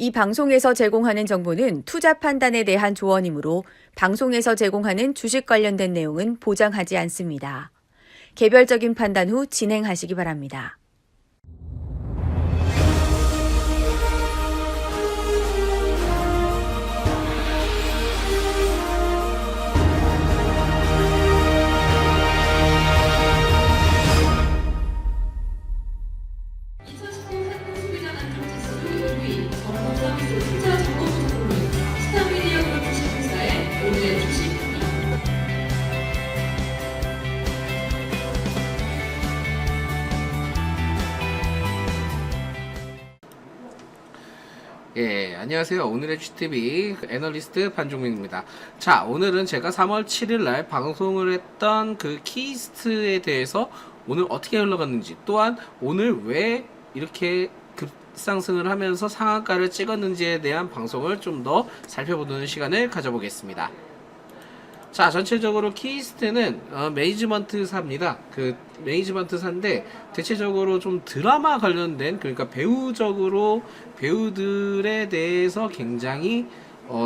이 방송에서 제공하는 정보는 투자 판단에 대한 조언이므로 방송에서 제공하는 주식 관련된 내용은 보장하지 않습니다. 개별적인 판단 후 진행하시기 바랍니다. 예, 안녕하세요. 오늘의 GTV 애널리스트 반종민입니다. 자, 오늘은 제가 3월 7일날 방송을 했던 그 키스트에 대해서 오늘 어떻게 흘러갔는지, 또한 오늘 왜 이렇게 급상승을 하면서 상한가를 찍었는지에 대한 방송을 좀 더 살펴보는 시간을 가져보겠습니다. 자, 전체적으로 키스트는 매니지먼트사입니다. 그 매니지먼트사인데 대체적으로 좀 드라마 관련된, 그러니까 배우적으로 배우들에 대해서 굉장히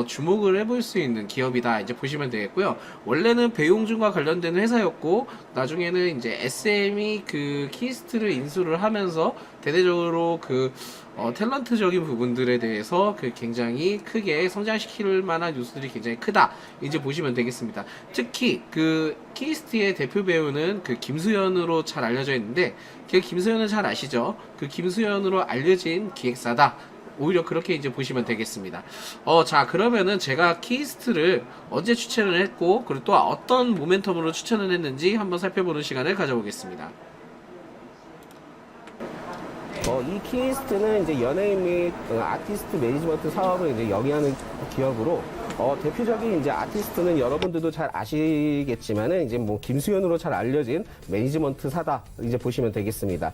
주목을 해볼 수 있는 기업이다, 이제 보시면 되겠고요. 원래는 배용준과 관련된 회사였고, 나중에는 이제 SM이 그 키스트를 인수를 하면서 대대적으로 그 탤런트적인 부분들에 대해서 그 굉장히 크게 성장시킬 만한 요소들이 굉장히 크다, 이제 보시면 되겠습니다. 특히 그 키스트의 대표 배우는 그 김수현으로 잘 알려져 있는데, 그 김수현은 잘 아시죠? 그 김수현으로 알려진 기획사다, 오히려 그렇게 이제 보시면 되겠습니다. 자, 그러면은 제가 키스트를 언제 추천을 했고, 그리고 또 어떤 모멘텀으로 추천을 했는지 한번 살펴보는 시간을 가져보겠습니다. 이 키스트는 이제 연예인 및 아티스트 매니지먼트 사업을 이제 영위하는 기업으로, 대표적인 이제 아티스트는 여러분들도 잘 아시겠지만은 이제 뭐 김수현으로 잘 알려진 매니지먼트 사다, 이제 보시면 되겠습니다.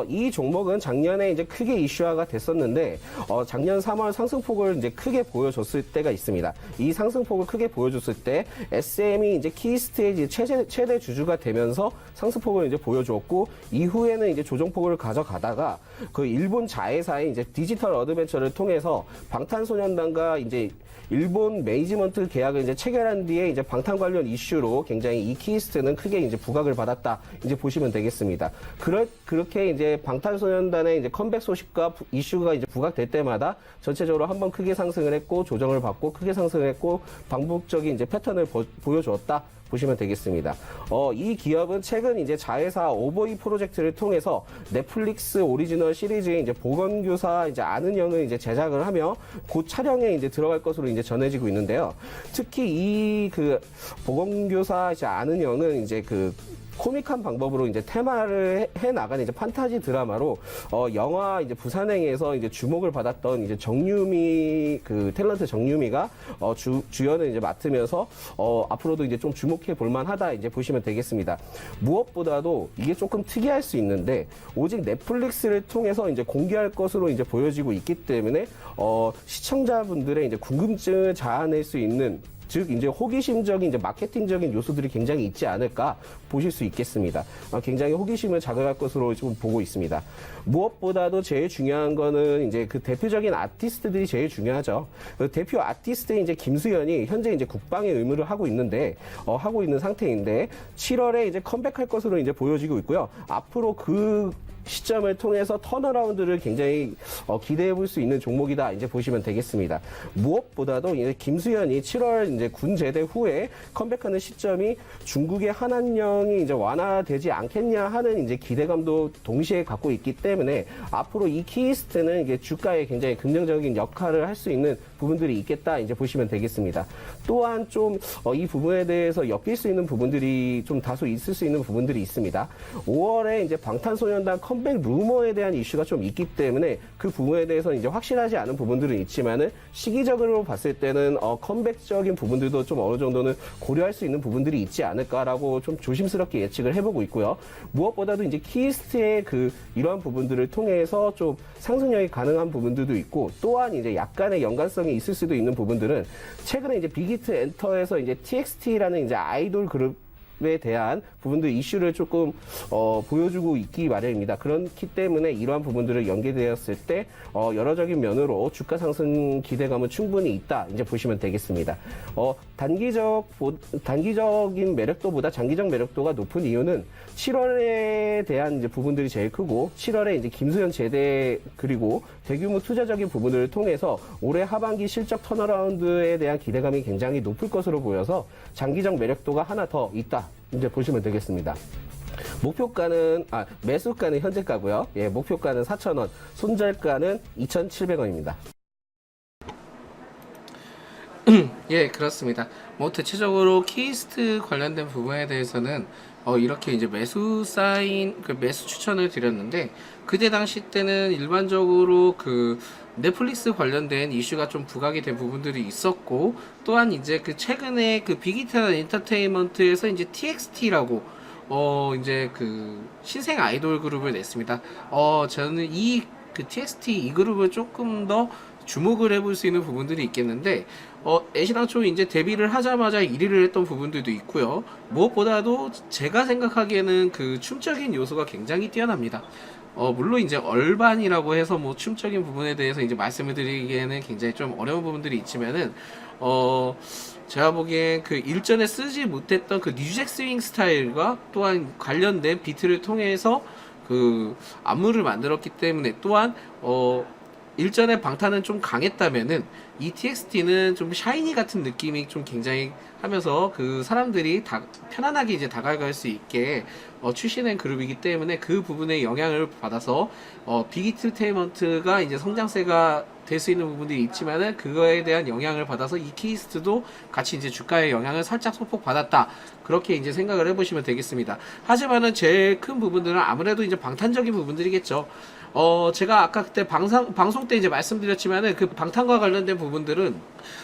이 종목은 작년에 이제 크게 이슈화가 됐었는데, 작년 3월 상승폭을 이제 크게 보여줬을 때가 있습니다. 이 상승폭을 크게 보여줬을 때 SM이 이제 키스트의 이제 최대 주주가 되면서 상승폭을 이제 보여주었고, 이후에는 이제 조정폭을 가져가다가 그 일본 자회사의 이제 디지털 어드벤처를 통해서 방탄소년단과 이제 일본 매니지먼트 계약을 이제 체결한 뒤에 이제 방탄 관련 이슈로 굉장히 이 키스트는 크게 이제 부각을 받았다, 이제 보시면 되겠습니다. 그렇게 이제 방탄소년단의 이제 컴백 소식과 이슈가 이제 부각될 때마다 전체적으로 한번 크게 상승을 했고, 조정을 받고 크게 상승을 했고, 반복적인 이제 패턴을 보여주었다, 보시면 되겠습니다. 이 기업은 최근 이제 자회사 오버이 프로젝트를 통해서 넷플릭스 오리지널 시리즈의 이제 보건교사 이제 아는 영을 이제 제작을 하며 곧 촬영에 이제 들어갈 것으로 이제 전해지고 있는데요. 특히 이 그 보건교사 이제 아는 영은 이제 그 코믹한 방법으로 이제 테마를 해 나가는 이제 판타지 드라마로, 영화 이제 부산행에서 이제 주목을 받았던 이제 정유미, 그 탤런트 정유미가 주연을 이제 맡으면서 앞으로도 이제 좀 주목해 볼 만하다, 이제 보시면 되겠습니다. 무엇보다도 이게 조금 특이할 수 있는데, 오직 넷플릭스를 통해서 이제 공개할 것으로 이제 보여지고 있기 때문에 시청자분들의 이제 궁금증을 자아낼 수 있는, 즉 이제 호기심적인 이제 마케팅적인 요소들이 굉장히 있지 않을까 보실 수 있겠습니다. 굉장히 호기심을 자극할 것으로 좀 보고 있습니다. 무엇보다도 제일 중요한 거는 이제 그 대표적인 아티스트들이 제일 중요하죠. 그 대표 아티스트인 이제 김수현이 현재 이제 국방의 의무를 하고 있는데, 하고 있는 상태인데 7월에 이제 컴백할 것으로 이제 보여지고 있고요. 앞으로 그 시점을 통해서 턴어라운드를 굉장히 기대해 볼 수 있는 종목이다, 이제 보시면 되겠습니다. 무엇보다도 이제 김수현이 7월 이제 군 제대 후에 컴백하는 시점이 중국의 한한령이 이제 완화되지 않겠냐 하는 이제 기대감도 동시에 갖고 있기 때문에 앞으로 이 키스트는 이게 주가에 굉장히 긍정적인 역할을 할 수 있는 부분들이 있겠다, 이제 보시면 되겠습니다. 또한 좀 이 부분에 대해서 엮일 수 있는 부분들이 좀 다소 있을 수 있는 부분들이 있습니다. 5월에 이제 방탄소년단 컴백 루머에 대한 이슈가 좀 있기 때문에 그 부분에 대해서 이제 확실하지 않은 부분들은 있지만은 시기적으로 봤을 때는 컴백적인 부분들도 좀 어느 정도는 고려할 수 있는 부분들이 있지 않을까라고 좀 조심스럽게 예측을 해보고 있고요. 무엇보다도 이제 키스트의 그 이러한 부분들을 통해서 좀 상승력이 가능한 부분들도 있고, 또한 이제 약간의 연관성이 있을 수도 있는 부분들은 최근에 이제 빅히트 엔터에서 이제 TXT라는 이제 아이돌 그룹 에 대한 부분들 이슈를 조금 보여주고 있기 마련입니다. 그렇기 때문에 이러한 부분들을 연계되었을 때 여러적인 면으로 주가 상승 기대감은 충분히 있다. 이제 보시면 되겠습니다. 단기적인 매력도보다 장기적 매력도가 높은 이유는 7월에 대한 이제 부분들이 제일 크고 7월에 이제 김수현 제대 그리고 대규모 투자적인 부분을 통해서 올해 하반기 실적 턴어라운드에 대한 기대감이 굉장히 높을 것으로 보여서 장기적 매력도가 하나 더 있다. 이제 보시면 되겠습니다. 매수가는 현재가고요. 예, 목표가는 4,000원, 손절가는 2,700원입니다. 예, 그렇습니다. 뭐 대체적으로 키스트 관련된 부분에 대해서는 이렇게 이제 매수 사인 매수 추천을 드렸는데 그때 당시 때는 일반적으로 그 넷플릭스 관련된 이슈가 좀 부각이 된 부분들이 있었고 또한 이제 그 최근에 그 빅히트나 엔터테인먼트에서 이제 TXT라고 이제 그 신생 아이돌 그룹을 냈습니다. 저는 그 TXT 이 그룹을 조금 더 주목을 해볼 수 있는 부분들이 있겠는데 애시당초 이제 데뷔를 하자마자 1위를 했던 부분들도 있고요. 무엇보다도 제가 생각하기에는 그 춤적인 요소가 굉장히 뛰어납니다. 물론 이제 얼반이라고 해서 뭐 춤적인 부분에 대해서 이제 말씀을 드리기에는 굉장히 좀 어려운 부분들이 있지만은 제가 보기엔 그 일전에 쓰지 못했던 그 뉴잭 스윙 스타일과 또한 관련된 비트를 통해서 그 안무를 만들었기 때문에 또한 일전에 방탄은 좀 강했다면은 이 TXT는 좀 샤이니 같은 느낌이 좀 굉장히 하면서 그 사람들이 다 편안하게 이제 다가갈 수 있게 출시된 그룹이기 때문에 그 부분에 영향을 받아서 빅히트테인먼트가 이제 성장세가 될 수 있는 부분들이 있지만은 그거에 대한 영향을 받아서 이 키스트도 같이 이제 주가의 영향을 살짝 소폭 받았다. 그렇게 이제 생각을 해보시면 되겠습니다. 하지만은 제일 큰 부분들은 아무래도 이제 방탄적인 부분들이겠죠. 제가 아까 그때 방송 때 이제 말씀드렸지만은 그 방탄과 관련된 부분들은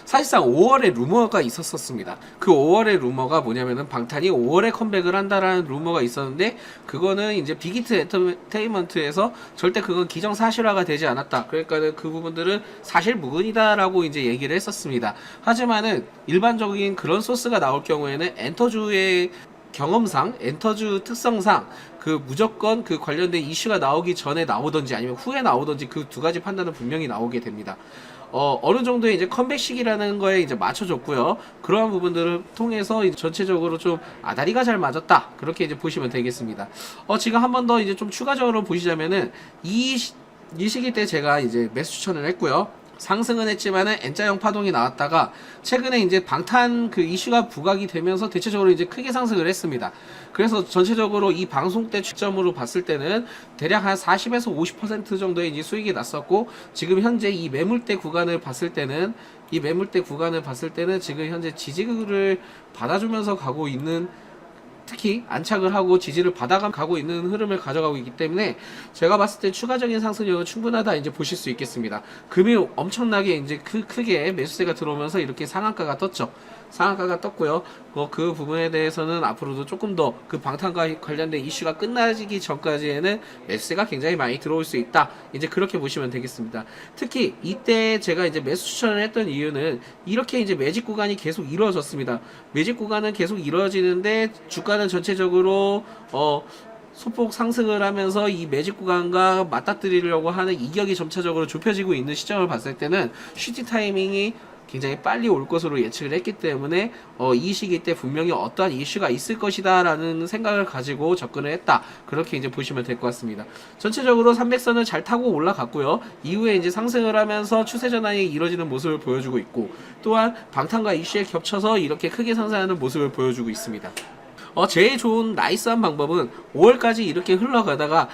사실상 5월에 루머가 있었습니다. 그 5월의 루머가 뭐냐면은 방탄이 5월에 컴백을 한다라는 루머가 있었는데 그거는 이제 빅히트 엔터테인먼트에서 절대 그건 기정사실화가 되지 않았다. 그러니까는 그 부분들은 사실 무근이다라고 이제 얘기를 했었습니다. 하지만은 일반적인 그런 소스가 나올 경우에는 엔터주의 경험상, 엔터주 특성상 그 무조건 그 관련된 이슈가 나오기 전에 나오던지 아니면 후에 나오던지 그 두 가지 판단은 분명히 나오게 됩니다. 어느 정도의 이제 컴백 시기라는 거에 이제 맞춰줬고요. 그러한 부분들을 통해서 이제 전체적으로 좀 아다리가 잘 맞았다. 그렇게 이제 보시면 되겠습니다. 지금 한 번 더 이제 좀 추가적으로 보시자면은 이 시기 때 제가 이제 매수 추천을 했고요. 상승은 했지만은 N자형 파동이 나왔다가 최근에 이제 방탄 그 이슈가 부각이 되면서 대체적으로 이제 크게 상승을 했습니다. 그래서 전체적으로 이 방송 때 취점으로 봤을 때는 대략 한 40에서 50% 정도의 이제 수익이 났었고 지금 현재 이 매물대 구간을 봤을 때는 지금 현재 지지를 받아주면서 가고 있는 특히 안착을 하고 지지를 받아가고 있는 흐름을 가져가고 있기 때문에 제가 봤을 때 추가적인 상승력은 충분하다 이제 보실 수 있겠습니다. 금이 엄청나게 이제 크게 매수세가 들어오면서 이렇게 상한가가 떴고요. 그 부분에 대해서는 앞으로도 조금 더 그 방탄과 관련된 이슈가 끝나기 전까지에는 매수세가 굉장히 많이 들어올 수 있다. 이제 그렇게 보시면 되겠습니다. 특히 이때 제가 이제 매수 추천을 했던 이유는 이렇게 이제 매집 구간이 계속 이루어졌습니다. 매집 구간은 계속 이루어지는데 주가는 전체적으로 소폭 상승을 하면서 이 매집 구간과 맞닥뜨리려고 하는 이격이 점차적으로 좁혀지고 있는 시점을 봤을 때는 슈팅 타이밍이 굉장히 빨리 올 것으로 예측을 했기 때문에 이 시기 때 분명히 어떠한 이슈가 있을 것이다 라는 생각을 가지고 접근을 했다. 그렇게 이제 보시면 될 것 같습니다. 전체적으로 300선을 잘 타고 올라갔고요. 이후에 이제 상승을 하면서 추세 전환이 이루어지는 모습을 보여주고 있고 또한 방탄과 이슈에 겹쳐서 이렇게 크게 상승하는 모습을 보여주고 있습니다. 제일 좋은 나이스한 방법은 5월까지 이렇게 흘러가다가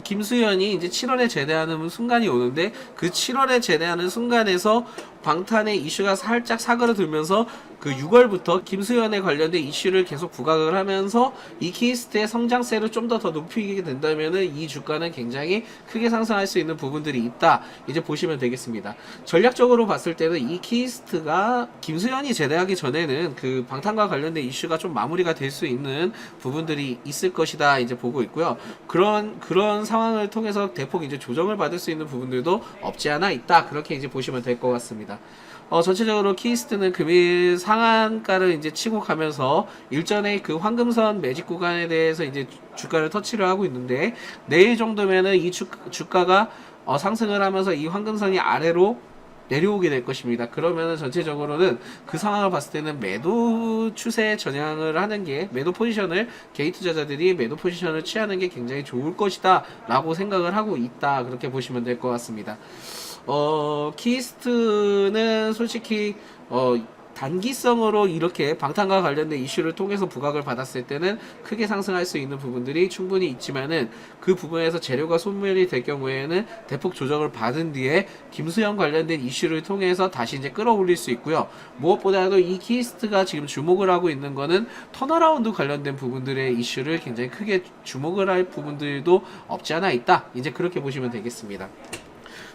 김수현이 이제 7월에 제대하는 순간이 오는데 그 7월에 제대하는 순간에서 방탄의 이슈가 살짝 사그러들면서 그 6월부터 김수현에 관련된 이슈를 계속 부각을 하면서 이 키스트의 성장세를 좀 더 높이게 된다면은 이 주가는 굉장히 크게 상승할 수 있는 부분들이 있다. 이제 보시면 되겠습니다. 전략적으로 봤을 때는 이 키스트가 김수현이 제대하기 전에는 그 방탄과 관련된 이슈가 좀 마무리가 될 수 있는 부분들이 있을 것이다. 이제 보고 있고요. 그런 상황을 통해서 대폭 이제 조정을 받을 수 있는 부분들도 없지 않아 있다. 그렇게 이제 보시면 될 것 같습니다. 되겠습니다. 전체적으로 키스트는 금일 상한가를 이제 치고 가면서 일전에 그 황금선 매직 구간에 대해서 이제 주가를 터치를 하고 있는데, 내일 정도면은 이 주가가 상승을 하면서 이 황금선이 아래로 내려오게 될 것입니다. 그러면은 전체적으로는 그 상황을 봤을 때는 매도 추세 전향을 하는 게, 매도 포지션을, 개인 투자자들이 매도 포지션을 취하는 게 굉장히 좋을 것이다 라고 생각을 하고 있다, 그렇게 보시면 될 것 같습니다. 키스트는 솔직히 단기성으로 이렇게 방탄과 관련된 이슈를 통해서 부각을 받았을 때는 크게 상승할 수 있는 부분들이 충분히 있지만은, 그 부분에서 재료가 소멸이 될 경우에는 대폭 조정을 받은 뒤에 김수현 관련된 이슈를 통해서 다시 이제 끌어올릴 수 있고요. 무엇보다도 이 키스트가 지금 주목을 하고 있는 거는 턴어라운드 관련된 부분들의 이슈를 굉장히 크게 주목을 할 부분들도 없지 않아 있다, 이제 그렇게 보시면 되겠습니다.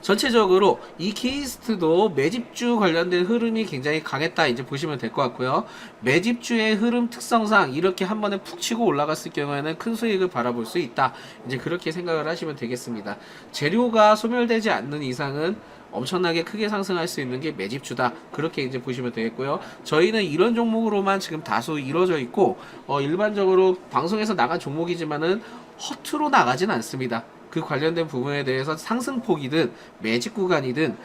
전체적으로 이 키스트도 매집주 관련된 흐름이 굉장히 강했다, 이제 보시면 될 것 같고요. 매집주의 흐름 특성상 이렇게 한 번에 푹 치고 올라갔을 경우에는 큰 수익을 바라볼 수 있다, 이제 그렇게 생각을 하시면 되겠습니다. 재료가 소멸되지 않는 이상은 엄청나게 크게 상승할 수 있는 게 매집주다, 그렇게 이제 보시면 되겠고요. 저희는 이런 종목으로만 지금 다수 이루어져 있고, 일반적으로 방송에서 나간 종목이지만은 허투루 나가진 않습니다. 그 관련된 부분에 대해서 상승폭이든 매집 구간이든,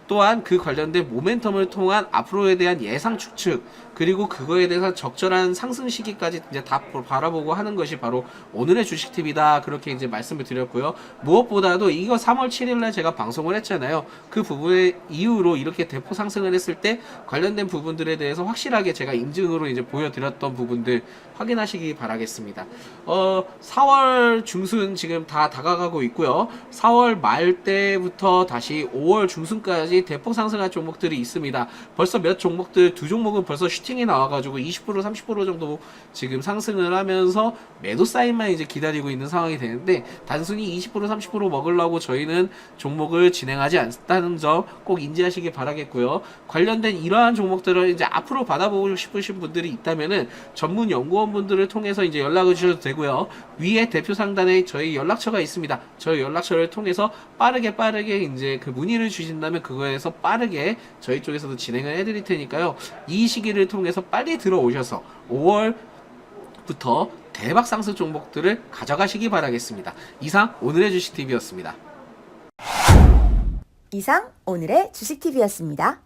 또한 그 관련된 모멘텀을 통한 앞으로에 대한 예상 추측, 그리고 그거에 대해서 적절한 상승 시기까지 이제 다 바라보고 하는 것이 바로 오늘의 주식팁이다, 그렇게 이제 말씀을 드렸고요. 무엇보다도 이거 3월 7일날 제가 방송을 했잖아요. 그 부분의 이유로 이렇게 대폭 상승을 했을 때 관련된 부분들에 대해서 확실하게 제가 인증으로 이제 보여드렸던 부분들 확인하시기 바라겠습니다. 4월 중순 지금 다 다가가고 있고요. 4월 말 때부터 다시 5월 중순까지 대폭 상승할 종목들이 있습니다. 벌써 몇 종목들, 두 종목은 벌써 슈팅이 나와가지고 20% 30% 정도 지금 상승을 하면서 매도 사인만 이제 기다리고 있는 상황이 되는데, 단순히 20% 30% 먹으려고 저희는 종목을 진행하지 않다는 점 꼭 인지하시기 바라겠고요. 관련된 이러한 종목들을 이제 앞으로 받아보고 싶으신 분들이 있다면은 전문 연구원분들을 통해서 이제 연락을 주셔도 되고요. 위에 대표 상단에 저희 연락처가 있습니다. 저희 연락처를 통해서 빠르게 이제 그 문의를 주신다면 그거에서 빠르게 저희 쪽에서도 진행을 해드릴 테니까요. 이 시기를 통해서 빨리 들어오셔서 5월부터 대박 상승 종목들을 가져가시기 바라겠습니다. 이상 오늘의 주식TV였습니다. 이상 오늘의 주식TV였습니다.